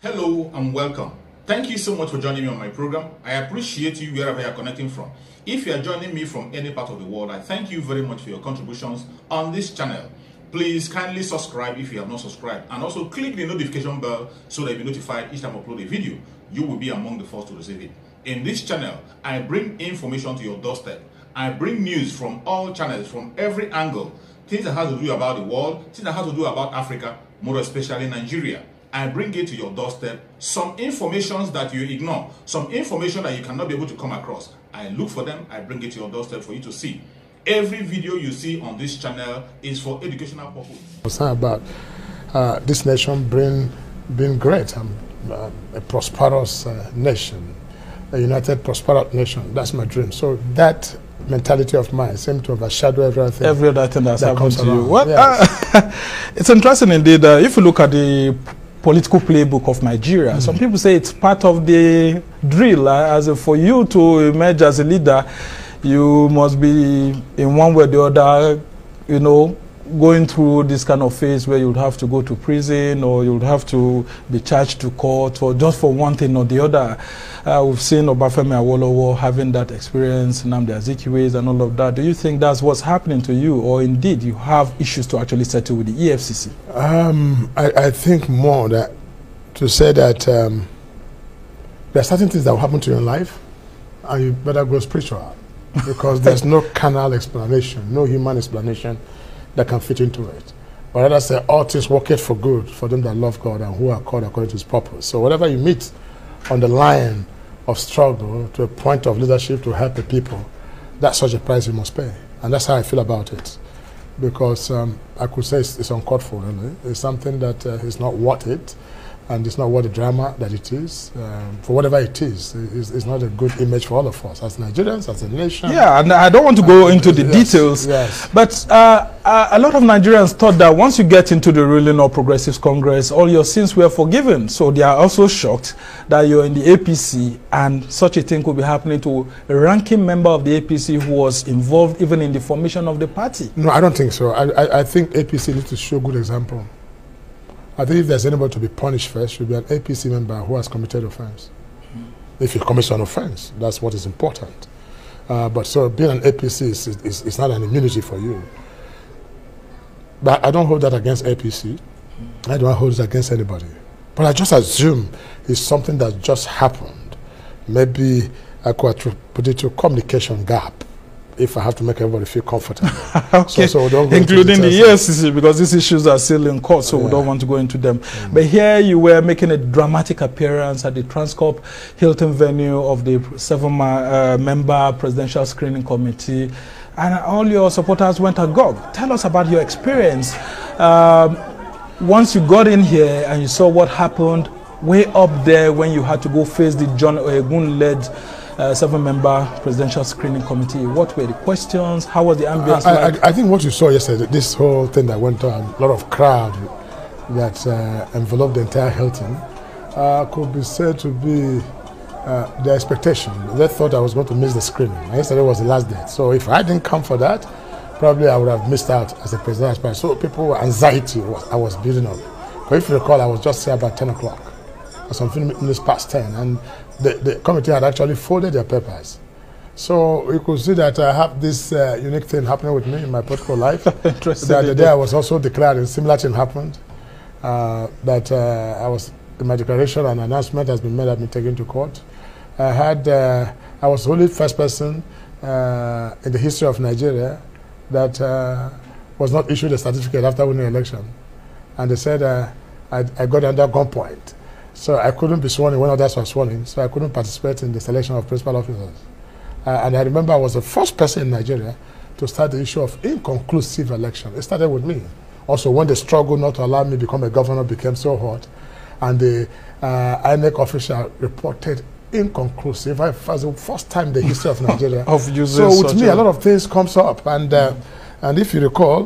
Hello and welcome. Thank you so much for joining me on my program. I appreciate you wherever you are connecting from. If you are joining me from any part of the world, I thank you very much for your contributions on this channel. Please kindly subscribe if you have not subscribed, and also click the notification bell so that you'll be notified each time I upload a video. You will be among the first to receive it. In this channel, I bring information to your doorstep. I bring news from all channels, from every angle. Things that have to do about the world, things that have to do about Africa, more especially Nigeria. I bring it to your doorstep. Some information that you ignore, some information that you cannot be able to come across, I look for them, I bring it to your doorstep for you to see. Every video you see on this channel is for educational purpose. It's not about this nation being great, a prosperous nation, a united, prosperous nation. That's my dream. So that mentality of mine seems to overshadow everything. Every other thing that's happened to you. Well, yes. It's interesting indeed. If you look at the political playbook of Nigeria, some people say it's part of the drill. For you to emerge as a leader, you must be in one way or the other, you know, going through this kind of phase where you'd have to go to prison, or you'd have to be charged to court, or just for one thing or the other. We've seen Obafemi Awolowo having that experience, Nnamdi Azikiwe and all of that. Do you think that's what's happening to you, or indeed you have issues to actually settle with the EFCC? I think more that to say that there are certain things that will happen to you in life, and you better go spiritual, because there's no carnal explanation, no human explanation that can fit into it. But rather say, all things work it for good for them that love God and who are called according to his purpose. So whatever you meet on the line of struggle to a point of leadership to help the people, that's such a price you must pay. And that's how I feel about it. Because I could say it's uncalled for, really. It's something that is not worth it. And it's not worth the drama that it is. For whatever it is, it's not a good image for all of us as Nigerians, as a nation. Yeah, and I don't want to go into the details, but a lot of Nigerians thought that once you get into the ruling or Progressive Congress, all your sins were forgiven. So they are also shocked that you're in the APC, and such a thing could be happening to a ranking member of the APC who was involved even in the formation of the party. No, I don't think so. I think APC needs to show good example. I think if there's anybody to be punished first, should be an APC member who has committed offense. If you commit an offense, that's what is important. But so being an APC is not an immunity for you. But I don't hold that against APC. I don't hold it against anybody. But I just assume it's something that just happened. Maybe I could put it to a communication gap, if I have to make everybody feel comfortable. Okay. So don't go including the EFCC, because these issues are still in court, so we don't want to go into them. But here you were making a dramatic appearance at the Transcorp Hilton venue of the 7-member presidential screening committee, and all your supporters went agog. Tell us about your experience. Once you got in here and you saw what happened way up there when you had to go face the John Oyegun-led 7-member presidential screening committee, what were the questions? How was the ambience like? I think what you saw yesterday, this whole thing that went on, a lot of crowd that enveloped the entire Hilton, could be said to be the expectation. They thought I was going to miss the screening. Yesterday was the last day. So if I didn't come for that, probably I would have missed out as a presidential aspirant. So people, anxiety I was building up. But if you recall, I was just here about 10 o'clock. Some minutes past 10, and the committee had actually folded their papers. So you could see that I have this unique thing happening with me in my political life. The day I was also declared, a similar thing happened. In my declaration, an announcement has been made, I've been taken to court. I was the only first person in the history of Nigeria that was not issued a certificate after winning the election. And they said I got under gunpoint. So I couldn't be sworn in when others were sworn in, so I couldn't participate in the selection of principal officers. And I remember I was the first person in Nigeria to start the issue of inconclusive election. It started with me. Also, when the struggle not to allow me to become a governor became so hot, and the INEC official reported inconclusive, it was the first time in the history of Nigeria. So with me, a lot of things comes up. And if you recall,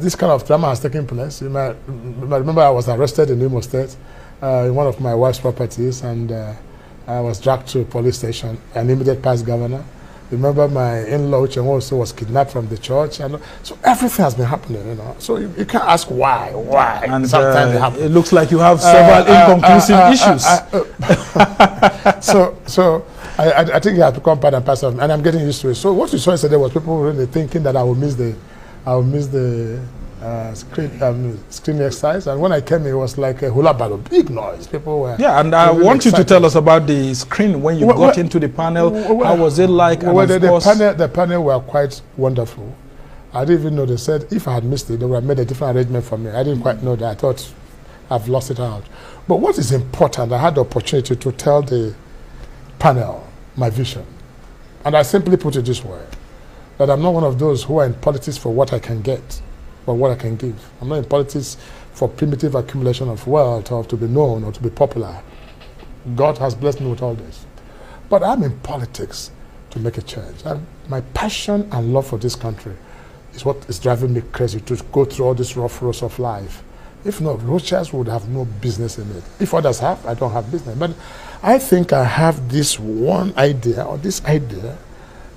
this kind of drama has taken place. You might remember I was arrested in Imo State, in one of my wife's properties, and I was dragged to a police station, an immediate past governor, Remember my in-law, which also was kidnapped from the church. And so everything has been happening, you know. So you can't ask why. And sometimes it happens. It looks like you have several inconclusive issues. So I think it has become part and parcel, and I'm getting used to it. So what you saw yesterday was people really thinking that I will miss the screening exercise, and when I came, it was like a hula balloon, big noise. People were and I really want excited. You to tell us about the screen when you got into the panel. How was it like? Well, the panel were quite wonderful. I didn't even know. They said if I had missed it, they would have made a different arrangement for me. I didn't quite know that. I thought I've lost it out. But what is important, I had the opportunity to tell the panel my vision, and I simply put it this way: that I'm not one of those who are in politics for what I can get, but what I can give. I'm not in politics for primitive accumulation of wealth or to be known or to be popular. God has blessed me with all this. But I'm in politics to make a change. And my passion and love for this country is what is driving me crazy to go through all these rough roads of life. If not, Rochas would have no business in it. If others have, I don't have business. But I think I have this one idea, or this idea,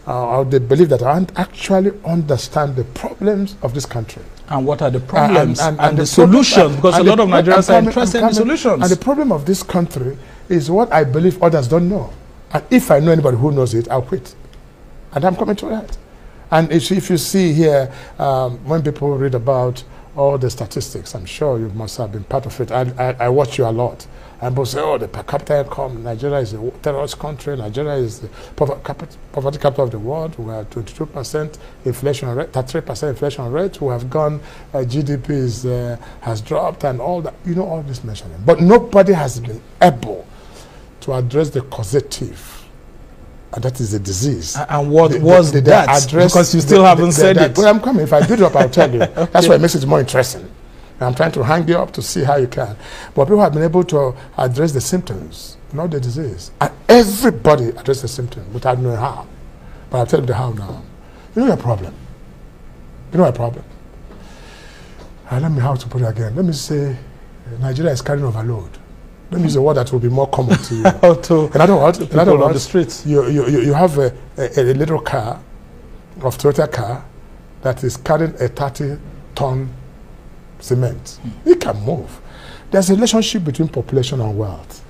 or they believe that I actually understand the problems of this country. And what are the problems and the solutions? Because a lot of Nigerians are interested in the solutions. And the problem of this country is what I believe others don't know. And if I know anybody who knows it, I'll quit. And I'm coming to that. And if you see here, when people read about all the statistics, I'm sure you must have been part of it. I watch you a lot. And people say, oh, the per capita income, Nigeria is a terrorist country, Nigeria is the poverty capital of the world, we are 22% inflation rate, 33% inflation rate, we have gone, GDP has dropped and all that, you know, all this mentioning. But nobody has been able to address the causative, and that is the disease. And what was that? Because you still haven't said it. Well, I'm coming. If I build it up, I'll tell you. Okay. That's why it makes it more interesting. I'm trying to hang you up to see how you can. But people have been able to address the symptoms, not the disease. And everybody address the symptoms without knowing how. But I'll tell you the how now. You know your problem. You know my problem. Let me how to put it again. Let me say Nigeria is carrying overload. Let me use a word that will be more common to you. In other words, on the streets. You have a little car, of Toyota car, that is carrying a 30-ton cement. It can move. There's a relationship between population and wealth.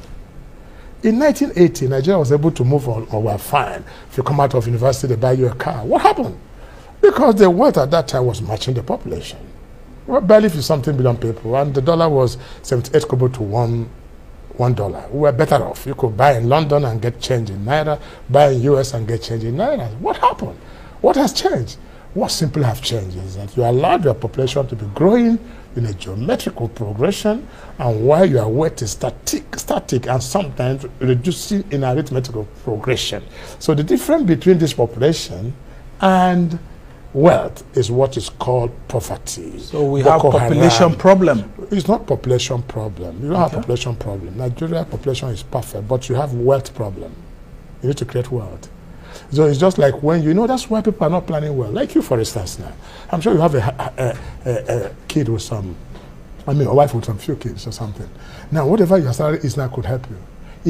In 1980, Nigeria was able to move on, or we're fine. If you come out of university, they buy you a car. What happened? Because the wealth at that time was matching the population. Well, barely 50-something billion people, and the dollar was 78 kobo to $1. We were better off. You could buy in London and get change in Naira, buy in US and get change in Naira. What happened? What has changed? What simply have changed is that you allowed your population to be growing in a geometrical progression, and while your weight is static and sometimes reducing in arithmetical progression. So the difference between this population and wealth is what is called poverty. So we have population problem. It's not population problem. You don't have population problem. Nigeria population is perfect, but you have wealth problem. You need to create wealth. So it's just like when you know, that's why people are not planning well. Like you, for instance, now. I'm sure you have a kid with a wife with some few kids or something. Now, whatever your salary is now could help you.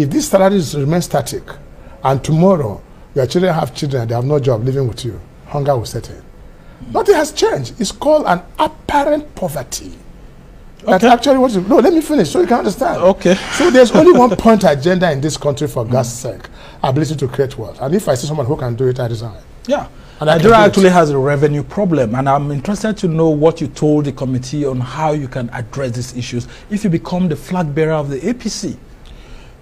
If these salaries remain static, and tomorrow your children have children and they have no job living with you, hunger will set in. Nothing has changed. It's called an apparent poverty. That's actually what no, let me finish so you can understand. Okay. So there's only one point agenda in this country for God's sake, ability to create wealth. And if I see someone who can do it, I resign. Yeah. And Nigeria actually has a revenue problem, and I'm interested to know what you told the committee on how you can address these issues if you become the flag bearer of the APC.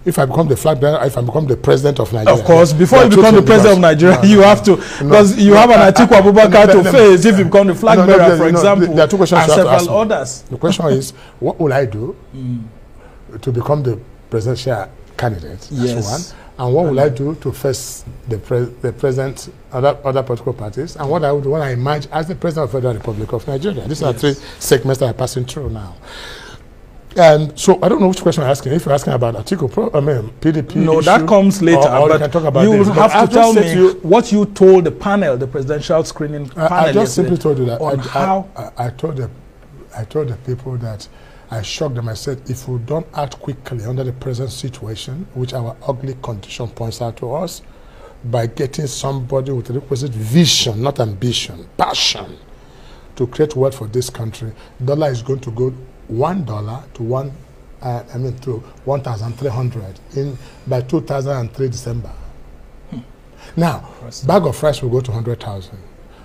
If I become the flag bearer, if I become the president of Nigeria. Of course, before you become the president of Nigeria, you have to, because you have an Atiku Abubakar to face if you become the flag bearer, for example, there are two questions and several others. The question is, what will I do to become the presidential candidate? That's one. And what will I do to face the president, other political parties, and what I would do when I emerge as the president of the Federal Republic of Nigeria. These are three segments that are passing through now. And so I don't know which question you're asking. If you're asking about Atiku, PDP, no, issue, that comes later. Or you can talk about you this. have to tell me what you told the panel, the presidential screening panel. I just simply told you that. I told the people that I shocked them. I said, if we don't act quickly under the present situation, which our ugly condition points out to us, by getting somebody with the requisite vision, not ambition, passion, to create wealth for this country. Dollar is going to go $1 to to 1,300 by 2003 December. Now, bag of rice will go to 100,000,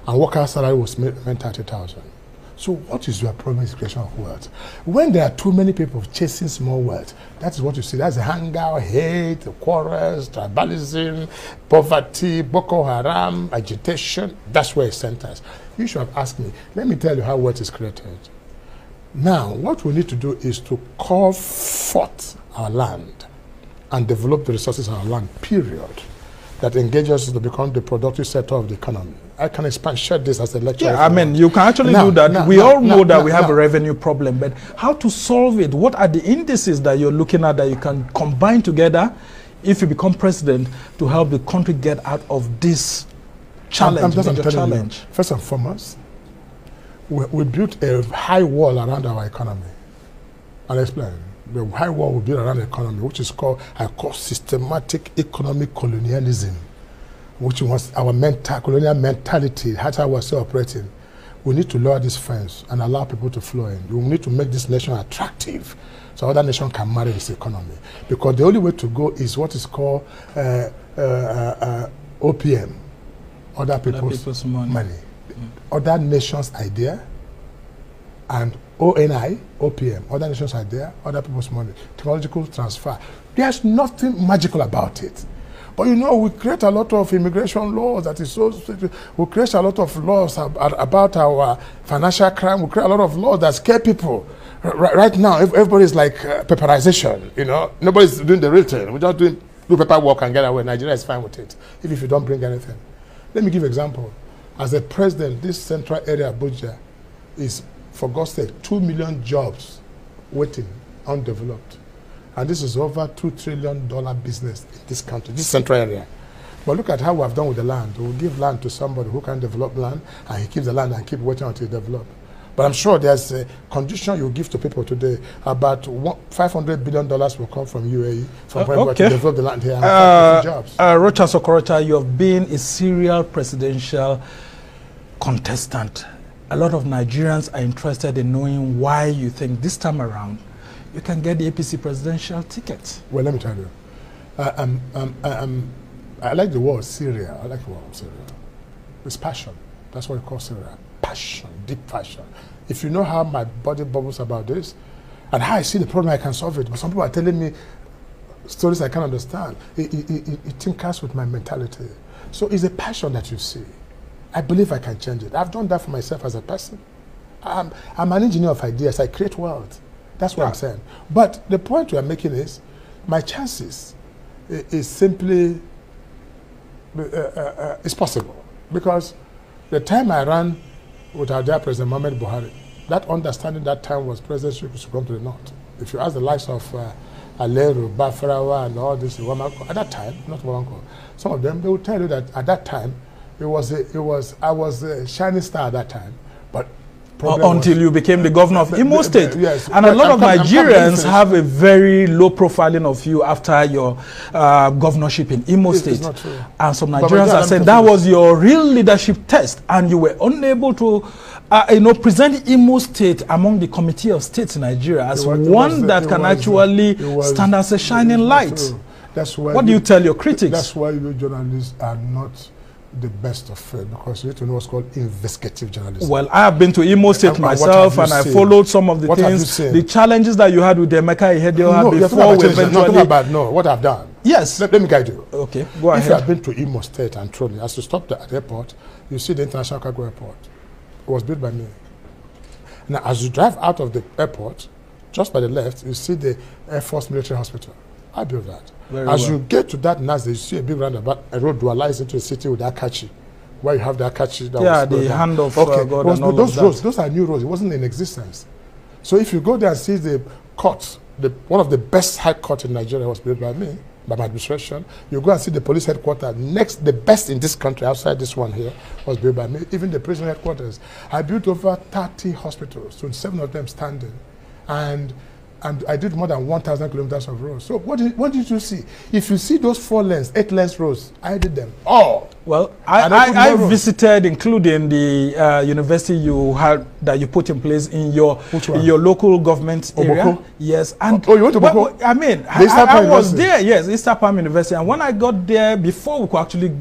and worker salary will spend 30,000. So what is your problem is creation of wealth? When there are too many people chasing small wealth, that is what you see. That's the hunger, hate, quarrels, tribalism, poverty, Boko Haram, agitation. That's where it centers. You should have asked me. Let me tell you how wealth is created. Now, what we need to do is to call forth our land and develop the resources of our land, period, that engages us to become the productive sector of the economy. I can share this as a lecture. Yeah, I mean, you can actually do that. We all know that we have a revenue problem, but how to solve it? What are the indices that you're looking at that you can combine together if you become president to help the country get out of this challenge, major challenge? First and foremost, we built a high wall around our economy. I'll explain. The high wall we built around the economy, which is called systematic economic colonialism, which was our colonial mentality. That's how we're still operating. We need to lower this fence and allow people to flow in. We need to make this nation attractive so other nations can marry this economy. Because the only way to go is what is called OPM, other people's money. Other nations' idea, and ONI, OPM, other nations' idea, other people's money, technological transfer. There's nothing magical about it. But you know, we create a lot of immigration laws that is so strict. We create a lot of laws about our financial crime. We create a lot of laws that scare people. Right now, everybody's like paperization, you know. Nobody's doing the real thing. We just do paperwork and get away. Nigeria is fine with it, if you don't bring anything. Let me give an example. As a president, this central area, Abuja, is, for God's sake, 2 million jobs waiting, undeveloped. And this is over $2 trillion business in this country, this central area. But look at how we have done with the land. We give land to somebody who can develop land, and he keeps the land and keep waiting until it develops. But I'm sure there's a condition you give to people today. About $500 billion will come from UAE, from to develop the land here and jobs. Rochas Okorocha, you have been a serial presidential contestant. A lot of Nigerians are interested in knowing why you think this time around you can get the APC presidential ticket. Well, let me tell you. I like the word Syria. I like the word Syria. It's passion. That's what we call Syria. Passion, deep passion. If you know how my body bubbles about this and how I see the problem, I can solve it. But some people are telling me stories I can't understand. It tinkers with my mentality. So it's a passion that you see. I believe I can change it. I've done that for myself as a person. I'm an engineer of ideas. I create wealth. That's what I'm saying. But the point we are making is my chances is simply, it's possible. Because the time I ran with our dear President Mohamed Buhari, that understanding that time was presidentship should come to the north. If you ask the likes of Aleru, Bafarawa, and all this, at that time, not Wamanko, some of them, they will tell you that at that time, I was a shining star at that time, but until you became the governor of Imo State. Yes. And a lot of Nigerians have a very low profiling of you after your governorship in Imo State. It's not true. And some Nigerians are saying that was your real leadership test and you were unable to present Imo State among the Committee of States in Nigeria as one that can actually stand as a shining light. That's why what do you tell your critics? That's why you journalists are not the best of it, because you need to know what's called investigative journalism. Well, I have been to Imo State myself, and I followed some of the things, the challenges that you had with Emeka Ihedioha before we eventually... No, what I've done. Yes. Let me guide you. Okay, go ahead. If you have been to Imo State and truly, as you stop at the airport, you see the International Cargo Airport. It was built by me. Now, as you drive out of the airport, just by the left, you see the Air Force Military Hospital. I built that. As you get to that Nazda, you see a big roundabout, a road dualized into the city with Akachi, where you have the Akachi. That was the hand of God and all those of roads, those are new roads. It wasn't in existence. So if you go there and see the court, one of the best high court in Nigeria was built by me, by my administration. You go and see the police headquarters. Next, the best in this country, outside this one here, was built by me. Even the prison headquarters. I built over 30 hospitals, 27 of them standing. And And I did more than 1,000 kilometers of roads. So what did you see? If you see those 4 lanes, 8 lanes roads, I did them all. Well, I visited, including the university you had that you put in place in your local government area. Oboko? Yes, and you went to Oboko? I mean, I was there. Yes, Easter Palm University, and when I got there, before we could actually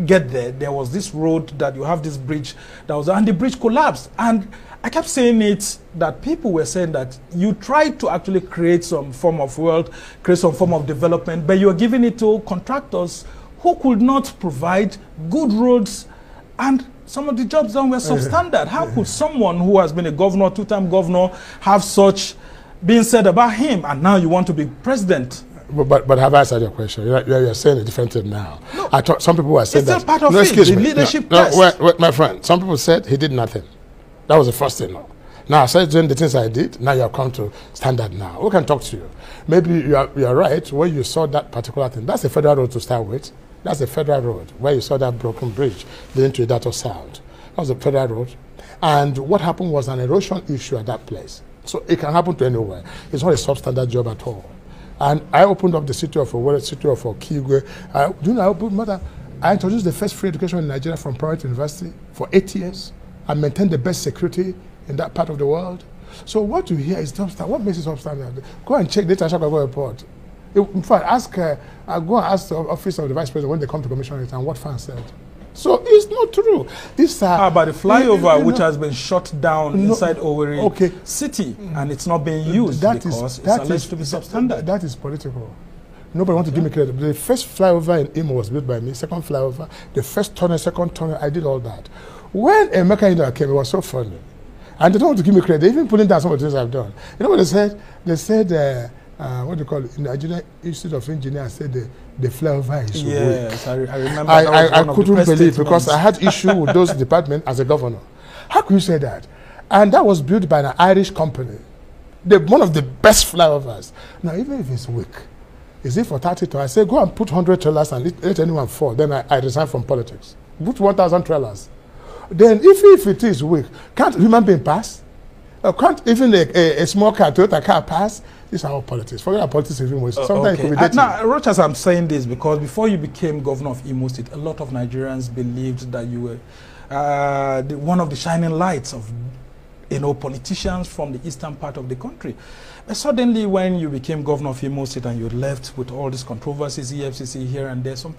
get there, there was this road that you have this bridge that was, and the bridge collapsed. And I kept saying it, that people were saying that you tried to actually create some form of wealth, create some form of development, but you're giving it to contractors who could not provide good roads, and some of the jobs done were substandard. How could someone who has been a governor, 2-time governor, have such being said about him, and now you want to be president? But have I answered your question? You're saying a different thing now. No, I thought some people were saying that. It's still part of it, the leadership test. Wait, my friend, some people said he did nothing. That was the first thing. Now I said doing the things I did. Now you have come to standard now. We can talk to you. Maybe you are right when you saw that particular thing. That's a federal road to start with. That's a federal road where you saw that broken bridge leading to Idato Sound. That was a federal road. And what happened was an erosion issue at that place. So it can happen to anywhere. It's not a substandard job at all. And I opened up the city of Owerri, city of Okigwe. I introduced the first free education in Nigeria from private university for 8 years. I maintained the best security in that part of the world. So what you hear is substandard. What makes it substandard? Go and check the International report. In fact, I'll go and ask the office of the vice president when they come to commission it and what fans said. So it's not true. How about the flyover which has been shut down inside Owerri city and it's not being used because it's alleged to be substandard? That is political. Nobody wants to give me credit. The first flyover in Imo was built by me, second flyover, the first tunnel, second tunnel, I did all that. When Emeka came, it was so funny. And they don't want to give me credit. They even pulling down some of the things I've done. You know what they said? They said, what do you call it? In the Nigerian Institute of Engineers said the flyover is weak. Yes, I remember. I couldn't believe because I had issue with those departments as a governor. How can you say that? And that was built by an Irish company. One of the best flyovers. Now, even if it's weak, is it for 30 tons? I say, go and put 100 trailers and let anyone fall. Then I resign from politics. Put 1,000 trailers. Then if it is weak, can't a human being pass? Can't even a small car, Toyota car pass? These are all politics. Forget about politics even worse. Sometimes it could be dirty. Now, Rochas, I'm saying this because before you became governor of Imo State, a lot of Nigerians believed that you were one of the shining lights of politicians from the eastern part of the country. But suddenly, when you became governor of Imo State and you left with all these controversies, EFCC here and there, some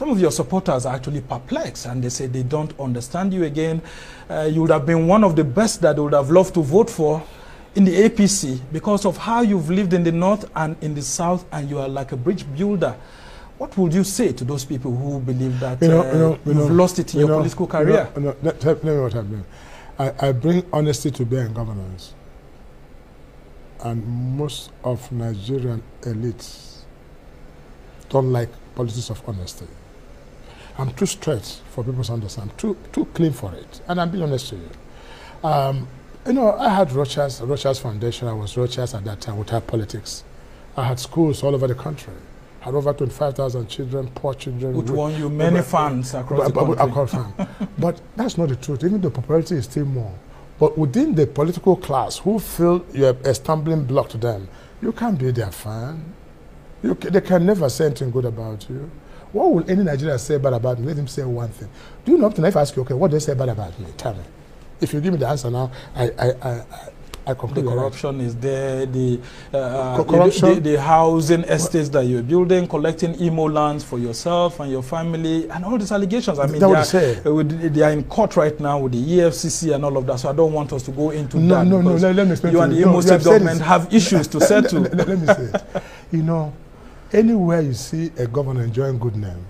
of your supporters are actually perplexed and they say they don't understand you again. You would have been one of the best that they would have loved to vote for in the APC because of how you've lived in the north and in the south and you are like a bridge builder. What would you say to those people who believe that you've lost it in your political career? Tell me what I mean. I bring honesty to bear in governance. And most of Nigerian elites don't like politics of honesty. I'm too straight for people to understand. I'm too clean for it. And I'm being honest to you. I had Rochas Foundation. I was Rochas at that time without politics. I had schools all over the country. I had over 25,000 children, poor children. Which won you many funds across the country. But that's not the truth. Even the popularity is still more. But within the political class who feel you're a stumbling block to them, you can't be their fan. They can never say anything good about you. What will any Nigerian say bad about me? Let him say one thing. Do you know, if I ask you, okay, what do they say bad about me? Tell me. If you give me the answer now, I conclude. The corruption is there, the housing estates that you're building, collecting Imo lands for yourself and your family, and all these allegations. I mean, they are in court right now with the EFCC and all of that, so I don't want us to go into that. No, let me explain. You and the Imo State government have issues to settle. Let me say it. Anywhere you see a governor enjoying good name,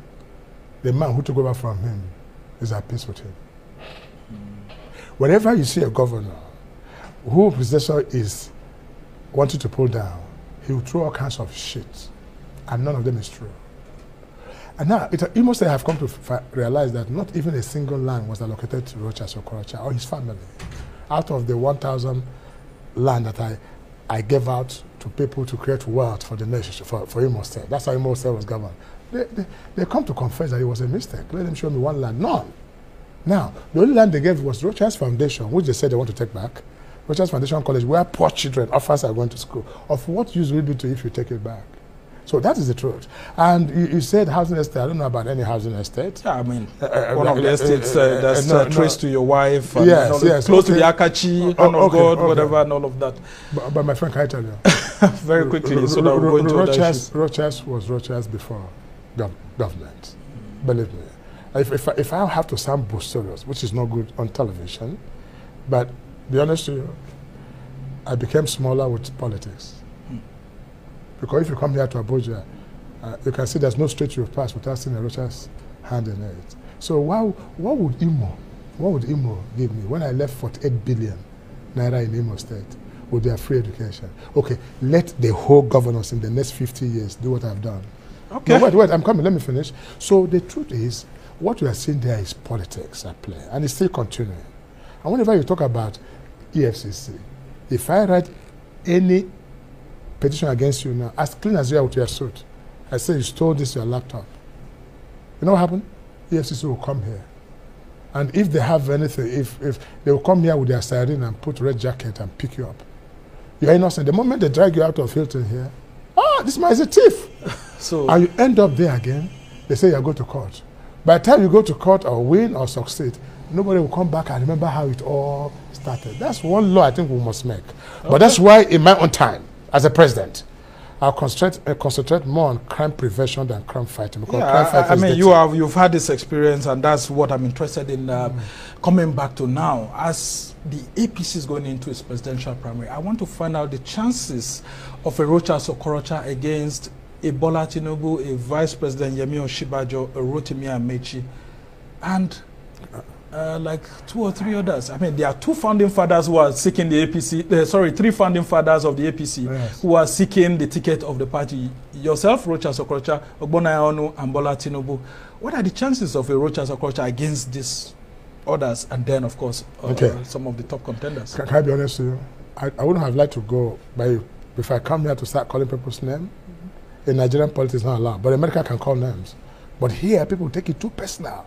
the man who took over from him is at peace with him. Whenever you see a governor whose predecessor is wanting to pull down, he will throw all kinds of shit, and none of them is true. And now, you must have come to realize that not even a single land was allocated to Rochas Okorocha or his family. Out of the 1,000 land that I gave out to people to create wealth for the nation, for Imo State. That's how Imo State was governed. They come to confess that it was a mistake. Let them show me one land. None. Now, the only land they gave was Rochas Foundation, which they said they want to take back. Rochas Foundation College, where poor children, orphans are going to school. Of what use will it be to if you take it back? So that is the truth. And you said housing estate. I don't know about any housing estate. Yeah, I mean, one of the estates that's traced to your wife, and yes, yes, close to the Akachi, hand of God, whatever, and all of that. But my friend, can I tell you? Very quickly, so that we're going to Rochas was Rochas before government. Believe me. If I have to sound boisterous, which is not good on television, but be honest with you, I became smaller with politics. Because if you come here to Abuja, you can see there's no street you've passed without seeing a Rochas hand in it. So what would Imo give me when I left 48 billion naira in Imo State with their free education? Okay, let the whole governors in the next 50 years do what I've done. Okay. No, wait, I'm coming, let me finish. So the truth is, what we are seeing there is politics at play, and it's still continuing. And whenever you talk about EFCC, if I write any petition against you now, as clean as you are with your suit, I say you stole this your laptop. You know what happened? EFCC will come here. And if they have anything, if they will come here with their siren and put red jacket and pick you up, you're innocent. The moment they drag you out of Hilton here, this man is a thief. So, and you end up there again, they say you're going to court. By the time you go to court or win or succeed, nobody will come back and remember how it all started. That's one law I think we must make. Okay. But that's why in my own time, as a president, I'll concentrate more on crime prevention than crime fighting. Because crime fighting I mean, you've had this experience, and that's what I'm interested in coming back to now. As the APC is going into its presidential primary, I want to find out the chances of a Rochas Okorocha against a Bola Tinubu, a Vice President Yemi Osinbajo, a Rotimi Amechi, and like 2 or 3 others. I mean, there are 2 founding fathers who are seeking the APC, 3 founding fathers of the APC, yes, who are seeking the ticket of the party. Yourself, Rochas Okorocha, Ogbonnaya Onu, and Bola Tinubu. What are the chances of a Rochas Okorocha against these others, and then, of course, some of the top contenders? Can I be honest with you? I wouldn't have liked to go by if I come here to start calling people's names. In Nigerian politics, not allowed, but America can call names. But here, people take it too personal.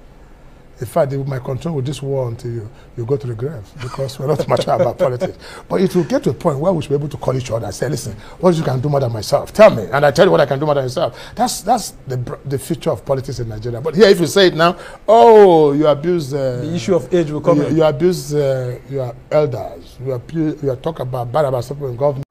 In fact, they might continue with this war until you go to the grave, because we're not mature about politics. But it will get to a point where we should be able to call each other and say, listen, what you can do more than myself? Tell me, and I tell you what I can do more than myself. That's the future of politics in Nigeria. But here, if you say it now, you abuse... the issue of age will come in. You abuse your elders. You talk about bad about something in government.